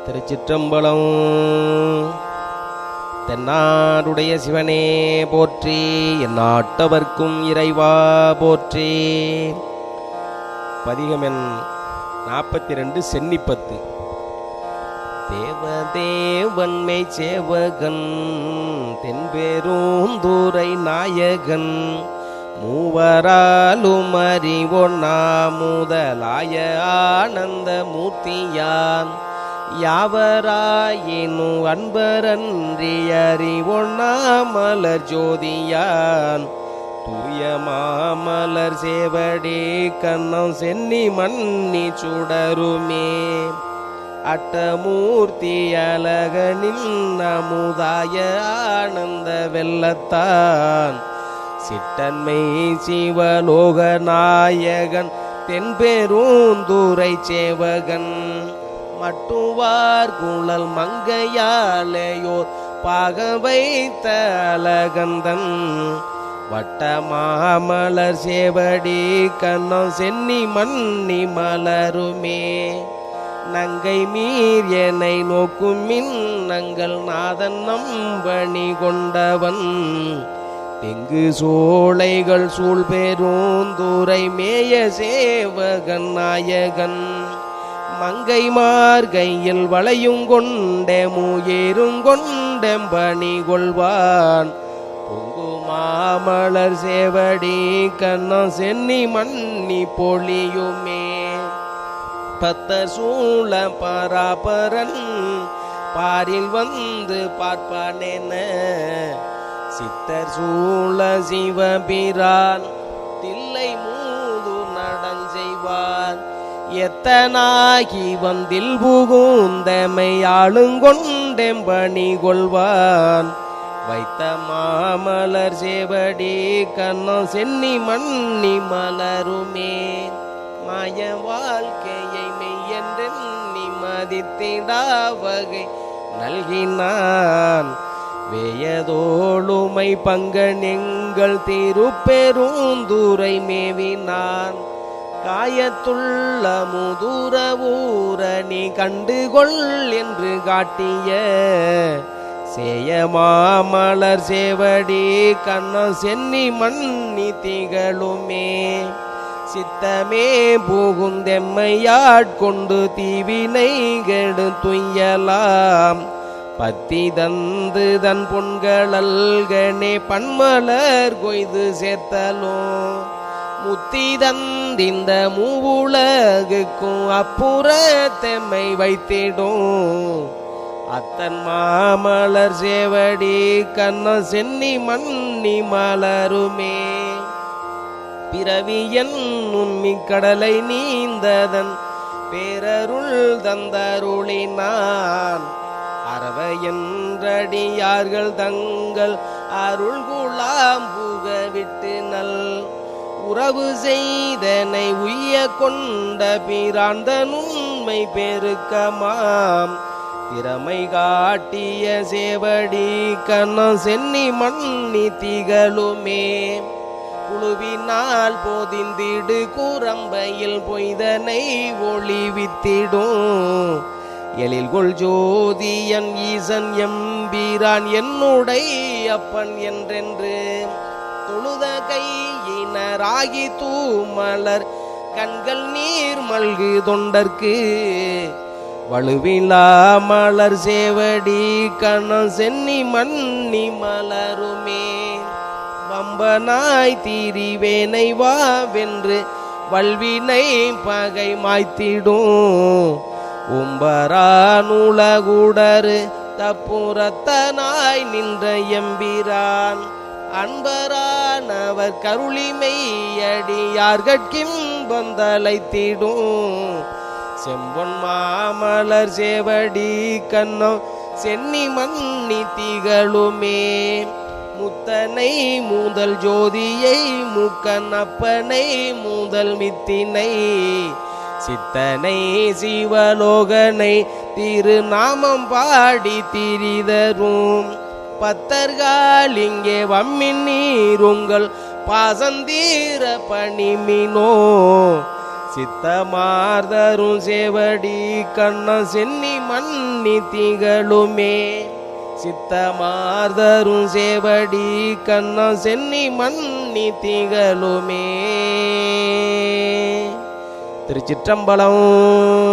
திருச்சிற்றம்பலம். தென்னாடுடைய சிவனே போற்றி, எந்நாட்டவர்க்கும் இறைவா போற்றி. பதிகமெண் 42 சென்னிப்பத்து. தேவதேவன்மை சேவகன் தென்பெருந்துறை நாயகன் மூவராலும் அறிவொன்னா முதலாய ஆனந்த மூர்த்தியான் யாவராயினு அன்பரன்றி அறிவொன்னா மலர் ஜோதியான் தூய மாமலர் சேவடி கண்ணம் சென்னி மன்னி சுடருமே அட்டமூர்த்தி அழகனின் அமுதாய ஆனந்த வெள்ளத்தான் சிட்டன்மை சிவலோக நாயகன் தென்பெருந்துறை சேவகன் மட்டுவார் குழல் மங்கையாலேயோர் பாக வைத்த அழகந்தன் வட்ட மாமலர் சேவடி கண்ணம் சென்னி மன்னி மலருமே நங்கை மீர் என்னை நோக்கும் மின் நங்கள் நாதன் நம்பணி கொண்டவன் தெங்கு சோலைகள் சூழ் பெருந்துறை மேய சேவகன் நாயகன் மங்கை மார்கையில் வளையும் கொண்டே முயரும் கொண்டெம்பணி கொள்வான் பொங்கு மாமலர் சேவடி கண்ணம் சென்னி மன்னி பொழியுமே பத்த சூழ பராபரன் பாரில் வந்து பார்ப்பானேன சித்தர் சூழ சிவபிரான் தில்லை மூது நடஞ்செய்வான் எத்தனாகி வந்தில் புகுந்தமை ஆளுங்கொண்டெம்பணி கொள்வான் வைத்த மாமலர் சேவடி கண்ணம் சென்னி மன்னி மலருமே மாய வாழ்க்கையை மெய்யென்றெண்ணி மதித்திடா வகை நல்கினான் வேயதோளுமை பங்கன் எங்கள் திருப்பெருந்துறை மேவினான் காயத்துள்ள முதுர ஊர நீ கண்டுகொள் என்று காட்டிய சேய மாமலர் சேவடி கண்ணம் சென்னி மன்னி திகழுமே சித்தமே புகுந்தெம்மையாட்கொண்டு தீவினை கெடு துய்யலாம் பத்தி தந்து தன் பொன்களல்கனே பன்மலர் கொய்து சேர்த்தலோ முத்தி தந்திந்த மூவுலகுக்கும் அப்புறத்தெம்மை வைத்திடும் அத்தன் மாமலர் சேவடி கண்ணம் சென்னி மன்னி மலருமே பிறவியன் உண்மி கடலை நீந்ததன் பேரருள் தந்தருளினான் அரவையன்றடியார்கள் தங்கள் அருள் குலாம் புக விட்டு நல் உறவு செய்தனை உய்ய கொண்ட பிராந்தன் உண்மை பெருக்கமாம் திறமை காட்டிய சேவடி கண்ணம் சென்னி மன்னி திகழுமே குழுவினால் போதிந்திடு கூரம்பையில் பொய்தனை ஒளிவித்திடும் எழில்கொள் ஜோதியன் ஈசன் எம்பிரான் என்னுடைய அப்பன் என்றென்று தொழுத கையினராகி தூமலர் கண்கள் நீர் மல்கு தொண்டர்க்கு வலுவிலா மலர் சேவடி கண்ணம் சென்னி மன்னி மலருமே வம்பனாய் தீரிவேனை வாவென்று வல்வினை பகை மாய்த்திடும் உம்பரானுலகுடரு தப்புரத்தனாய் நின்ற எம்பிரான் அன்பரானவர் கருளிமையடியார்கட்கிம் வந்தலைத்திடும் செம்பொன் மாமலர் சேவடி கண்ணம் சென்னி மன்னி திகழுமே முத்தனை மூதல் ஜோதியை முக்கன் அப்பனை மூதல் மித்தினை சித்தனை சிவலோகனை திருநாமம் பாடி திரிதரும் பத்தர்கள் இங்கே வம்மின் நீருங்கள் பாசந்தீர பணிமினோ சித்தமார்தரும் சேவடி கண்ணம் சென்னி மன்னி திகழுமே சித்தமார்தரும் சேவடி கண்ணம் சென்னி மன்னி திகழுமே. திருச்சிற்றம்பலம்.